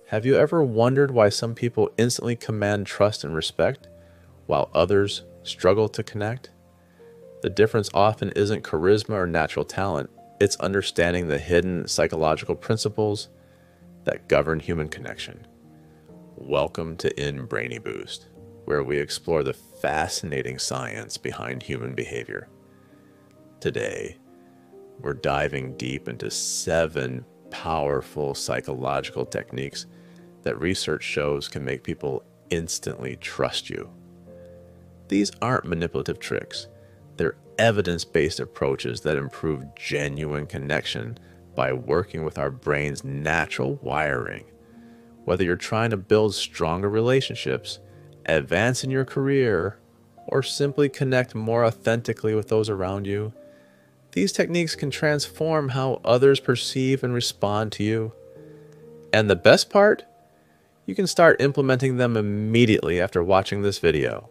Have you ever wondered why some people instantly command trust and respect, while others struggle to connect? The difference often isn't charisma or natural talent, it's understanding the hidden psychological principles that govern human connection. Welcome to InBrainy Boost, where we explore the fascinating science behind human behavior. Today, we're diving deep into 7 powerful psychological techniques that research shows can make people instantly trust you. These aren't manipulative tricks. They're evidence-based approaches that improve genuine connection by working with our brain's natural wiring. Whether you're trying to build stronger relationships, advance in your career, or simply connect more authentically with those around you, these techniques can transform how others perceive and respond to you. And the best part? You can start implementing them immediately after watching this video.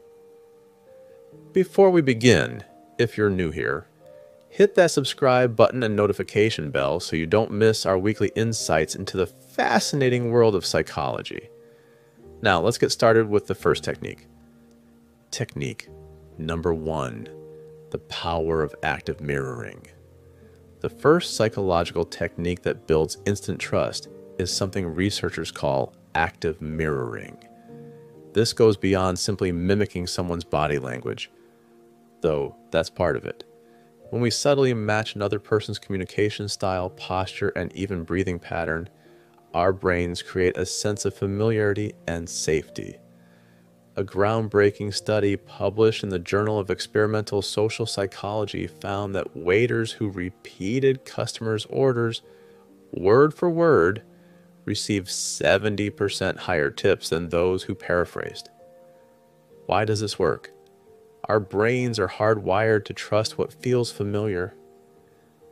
Before we begin, if you're new here, hit that subscribe button and notification bell so you don't miss our weekly insights into the fascinating world of psychology. Now, let's get started with the first technique. Technique number 1, the power of active mirroring. The first psychological technique that builds instant trust is something researchers call active mirroring. This goes beyond simply mimicking someone's body language, though that's part of it. When we subtly match another person's communication style, posture, and even breathing pattern, our brains create a sense of familiarity and safety. A groundbreaking study published in the Journal of Experimental Social Psychology found that waiters who repeated customers' orders word for word received 70% higher tips than those who paraphrased. Why does this work? Our brains are hardwired to trust what feels familiar.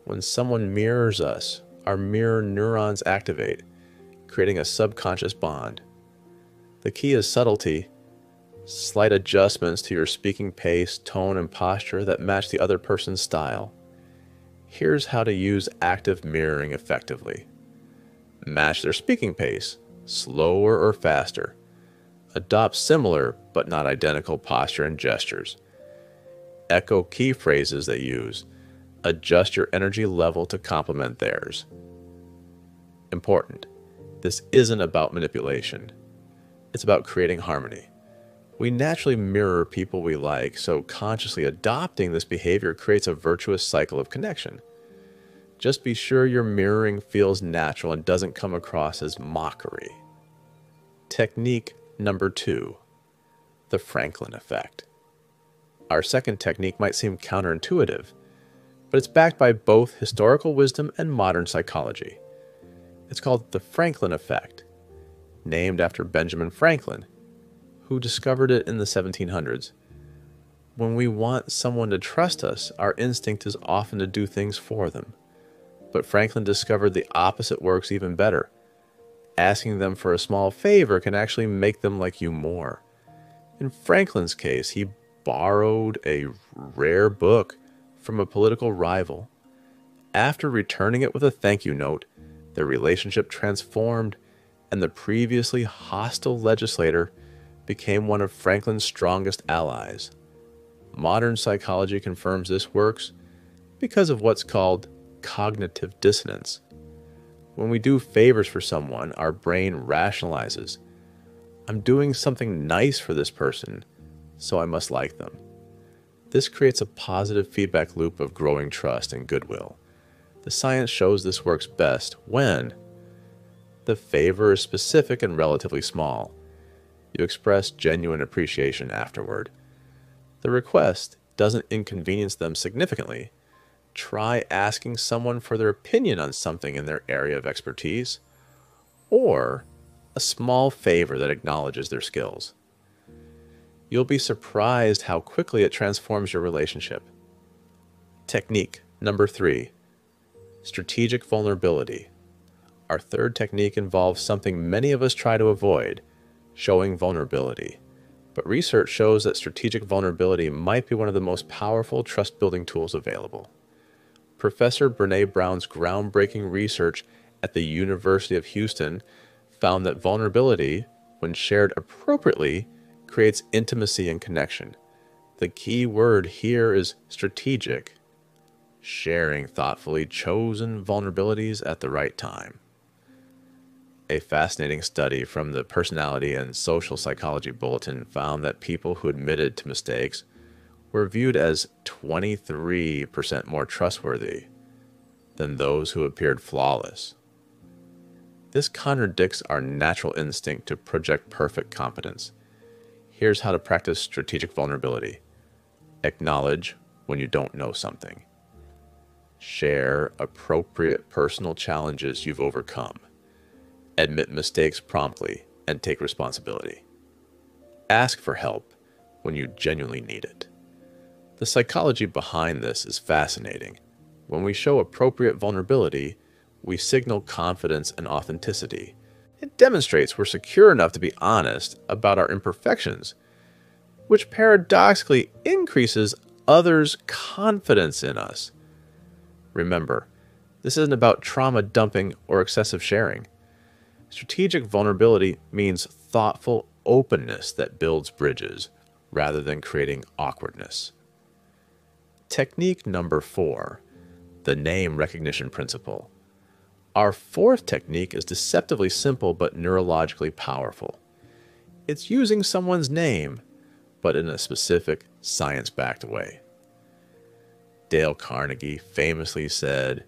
When someone mirrors us, our mirror neurons activate, creating a subconscious bond. The key is subtlety, slight adjustments to your speaking pace, tone, and posture that match the other person's style. Here's how to use active mirroring effectively. Match their speaking pace, slower or faster. Adopt similar but not identical posture and gestures. Echo key phrases they use. Adjust your energy level to complement theirs. Important. This isn't about manipulation. It's about creating harmony. We naturally mirror people we like, so consciously adopting this behavior creates a virtuous cycle of connection. Just be sure your mirroring feels natural and doesn't come across as mockery. Technique number 2, the Franklin Effect. Our second technique might seem counterintuitive, but it's backed by both historical wisdom and modern psychology. It's called the Franklin Effect, named after Benjamin Franklin, who discovered it in the 1700s. When we want someone to trust us, our instinct is often to do things for them. But Franklin discovered the opposite works even better. Asking them for a small favor can actually make them like you more. In Franklin's case, he borrowed a rare book from a political rival. After returning it with a thank you note, their relationship transformed, and the previously hostile legislator became one of Franklin's strongest allies. Modern psychology confirms this works because of what's called cognitive dissonance. When we do favors for someone, our brain rationalizes, I'm doing something nice for this person, so I must like them. This creates a positive feedback loop of growing trust and goodwill. The science shows this works best when the favor is specific and relatively small. You express genuine appreciation afterward. The request doesn't inconvenience them significantly. Try asking someone for their opinion on something in their area of expertise, or a small favor that acknowledges their skills. You'll be surprised how quickly it transforms your relationship. Technique number 3, strategic vulnerability. Our third technique involves something many of us try to avoid, showing vulnerability. But research shows that strategic vulnerability might be one of the most powerful trust-building tools available. Professor Brené Brown's groundbreaking research at the University of Houston found that vulnerability, when shared appropriately, creates intimacy and connection. The key word here is strategic, sharing thoughtfully chosen vulnerabilities at the right time. A fascinating study from the Personality and Social Psychology Bulletin found that people who admitted to mistakes were viewed as 23% more trustworthy than those who appeared flawless. This contradicts our natural instinct to project perfect competence. Here's how to practice strategic vulnerability. Acknowledge when you don't know something. Share appropriate personal challenges you've overcome. Admit mistakes promptly and take responsibility. Ask for help when you genuinely need it. The psychology behind this is fascinating. When we show appropriate vulnerability, we signal confidence and authenticity. It demonstrates we're secure enough to be honest about our imperfections, which paradoxically increases others' confidence in us. Remember, this isn't about trauma dumping or excessive sharing. Strategic vulnerability means thoughtful openness that builds bridges rather than creating awkwardness. Technique number 4, the name recognition principle. Our fourth technique is deceptively simple but neurologically powerful. It's using someone's name, but in a specific, science-backed way. Dale Carnegie famously said,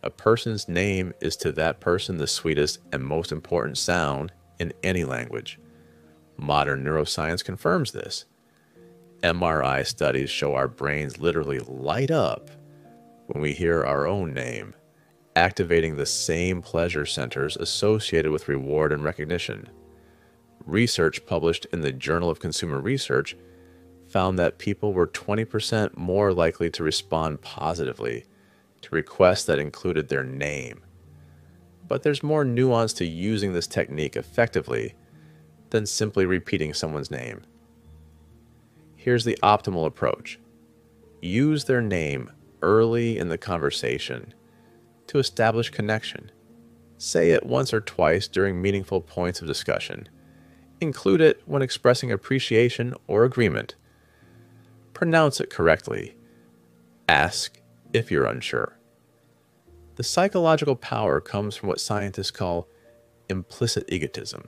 "A person's name is to that person the sweetest and most important sound in any language." Modern neuroscience confirms this. MRI studies show our brains literally light up when we hear our own name, activating the same pleasure centers associated with reward and recognition. Research published in the Journal of Consumer Research found that people were 20% more likely to respond positively to requests that included their name. But there's more nuance to using this technique effectively than simply repeating someone's name. Here's the optimal approach. Use their name early in the conversation to establish connection. Say it once or twice during meaningful points of discussion. Include it when expressing appreciation or agreement. Pronounce it correctly. Ask if you're unsure. The psychological power comes from what scientists call implicit egotism,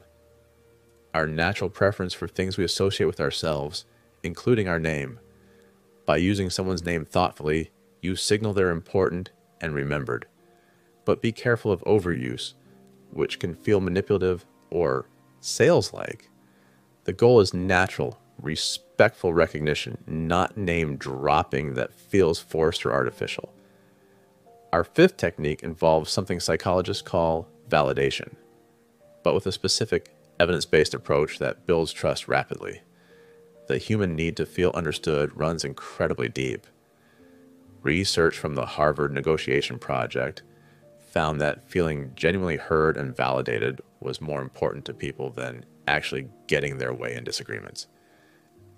our natural preference for things we associate with ourselves, including our name. By using someone's name thoughtfully, you signal they're important and remembered. But be careful of overuse, which can feel manipulative or sales-like. The goal is natural, respectful recognition, not name dropping that feels forced or artificial. Our fifth technique involves something psychologists call validation, but with a specific evidence-based approach that builds trust rapidly. The human need to feel understood runs incredibly deep. Research from the Harvard Negotiation Project found that feeling genuinely heard and validated was more important to people than actually getting their way in disagreements.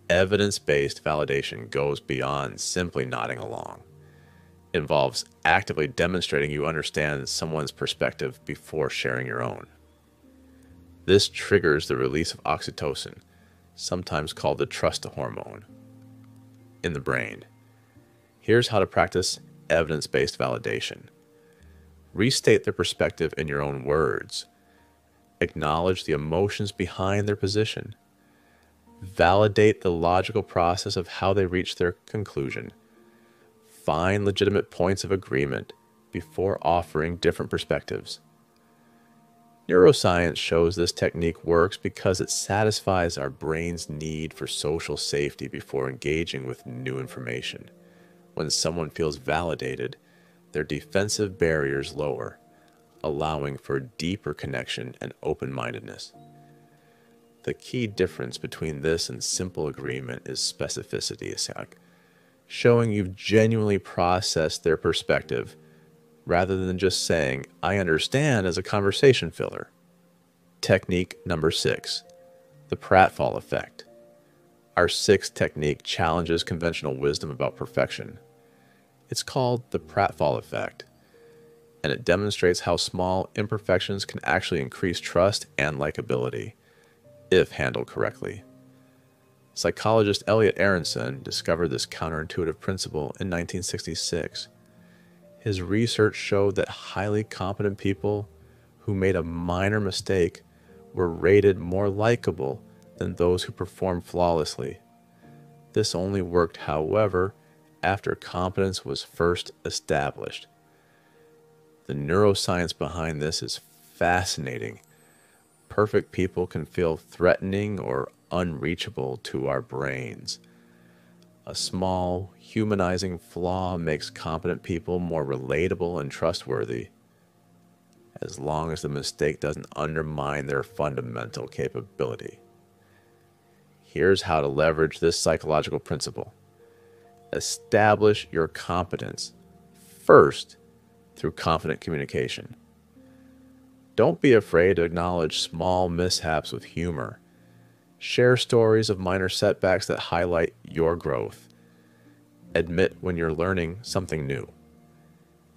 Evidence-based validation goes beyond simply nodding along. It involves actively demonstrating you understand someone's perspective before sharing your own. This triggers the release of oxytocin, sometimes called the trust hormone, in the brain. Here's how to practice evidence-based validation. Restate their perspective in your own words. Acknowledge the emotions behind their position. Validate the logical process of how they reach their conclusion. Find legitimate points of agreement before offering different perspectives. Neuroscience shows this technique works because it satisfies our brain's need for social safety before engaging with new information. When someone feels validated, their defensive barriers lower, allowing for deeper connection and open-mindedness. The key difference between this and simple agreement is specificity, showing you've genuinely processed their perspective rather than just saying, "I understand," as a conversation filler. Technique number 6, the Pratfall Effect. Our sixth technique challenges conventional wisdom about perfection. It's called the Pratfall Effect. and it demonstrates how small imperfections can actually increase trust and likability, if handled correctly. Psychologist Elliot Aronson discovered this counterintuitive principle in 1966. His research showed that highly competent people who made a minor mistake were rated more likable than those who performed flawlessly. This only worked, however, after competence was first established. The neuroscience behind this is fascinating. Perfect people can feel threatening or unreachable to our brains. A small, humanizing flaw makes competent people more relatable and trustworthy, as long as the mistake doesn't undermine their fundamental capability. Here's how to leverage this psychological principle. Establish your competence first through confident communication. Don't be afraid to acknowledge small mishaps with humor. Share stories of minor setbacks that highlight your growth. Admit when you're learning something new.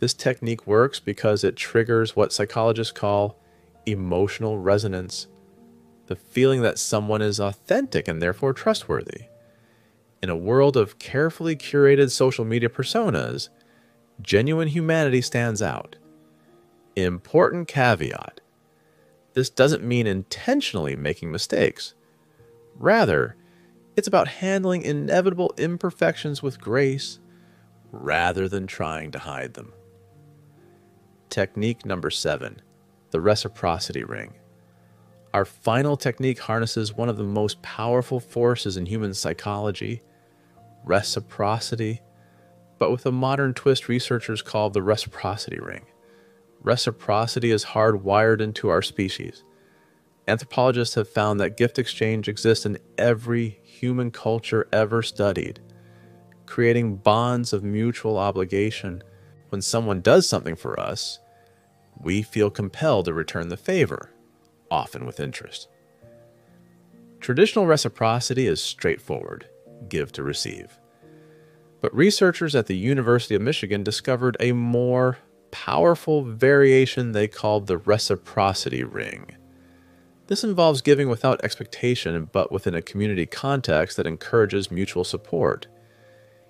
This technique works because it triggers what psychologists call emotional resonance, the feeling that someone is authentic and therefore trustworthy. In a world of carefully curated social media personas, genuine humanity stands out. Important caveat: this doesn't mean intentionally making mistakes. Rather, it's about handling inevitable imperfections with grace rather than trying to hide them. Technique number 7, the Reciprocity Ring. Our final technique harnesses one of the most powerful forces in human psychology, reciprocity, but with a modern twist researchers call the Reciprocity Ring. Reciprocity is hardwired into our species. Anthropologists have found that gift exchange exists in every human culture ever studied, creating bonds of mutual obligation. When someone does something for us, we feel compelled to return the favor, often with interest. Traditional reciprocity is straightforward, give to receive. But researchers at the University of Michigan discovered a more powerful variation they called the Reciprocity Ring. This involves giving without expectation, but within a community context that encourages mutual support.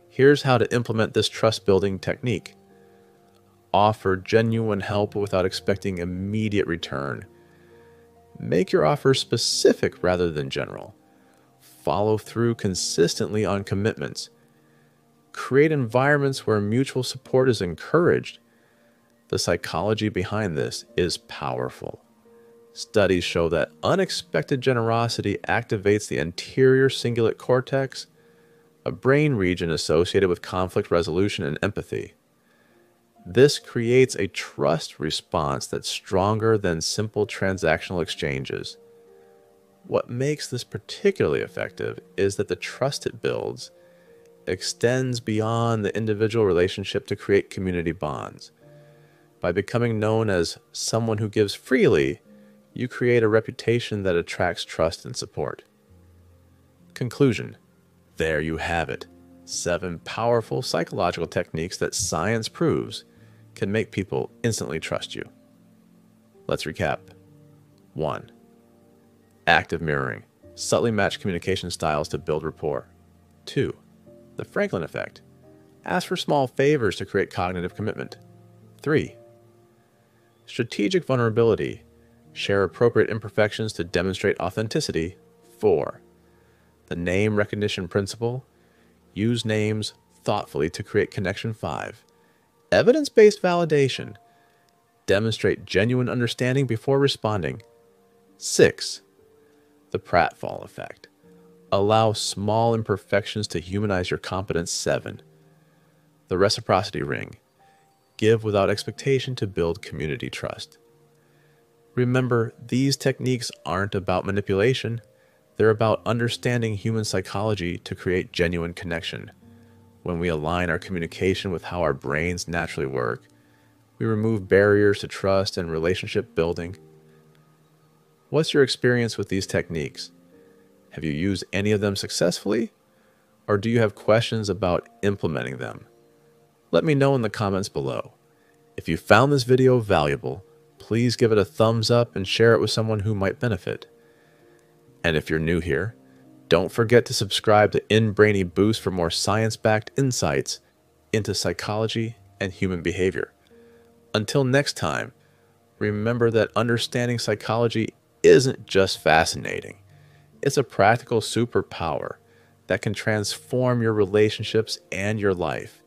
Here's how to implement this trust-building technique. Offer genuine help without expecting immediate return. Make your offer specific rather than general. Follow through consistently on commitments. Create environments where mutual support is encouraged. The psychology behind this is powerful. Studies show that unexpected generosity activates the anterior cingulate cortex, a brain region associated with conflict resolution and empathy. This creates a trust response that's stronger than simple transactional exchanges. What makes this particularly effective is that the trust it builds extends beyond the individual relationship to create community bonds. By becoming known as someone who gives freely, you create a reputation that attracts trust and support. Conclusion. There you have it. 7 powerful psychological techniques that science proves can make people instantly trust you. Let's recap. 1. Active mirroring. Subtly match communication styles to build rapport. 2. The Franklin Effect. Ask for small favors to create cognitive commitment. 3. Strategic vulnerability. Share appropriate imperfections to demonstrate authenticity. 4. The name recognition principle. Use names thoughtfully to create connection. 5. Evidence-based validation. Demonstrate genuine understanding before responding. 6. The Pratfall Effect. Allow small imperfections to humanize your competence. 7. The Reciprocity Ring. Give without expectation to build community trust. Remember, these techniques aren't about manipulation. They're about understanding human psychology to create genuine connection. When we align our communication with how our brains naturally work, we remove barriers to trust and relationship building. What's your experience with these techniques? Have you used any of them successfully? Or do you have questions about implementing them? Let me know in the comments below. If you found this video valuable, please give it a thumbs up and share it with someone who might benefit. And if you're new here, don't forget to subscribe to InBrainy Boost for more science-backed insights into psychology and human behavior. Until next time, remember that understanding psychology isn't just fascinating. It's a practical superpower that can transform your relationships and your life.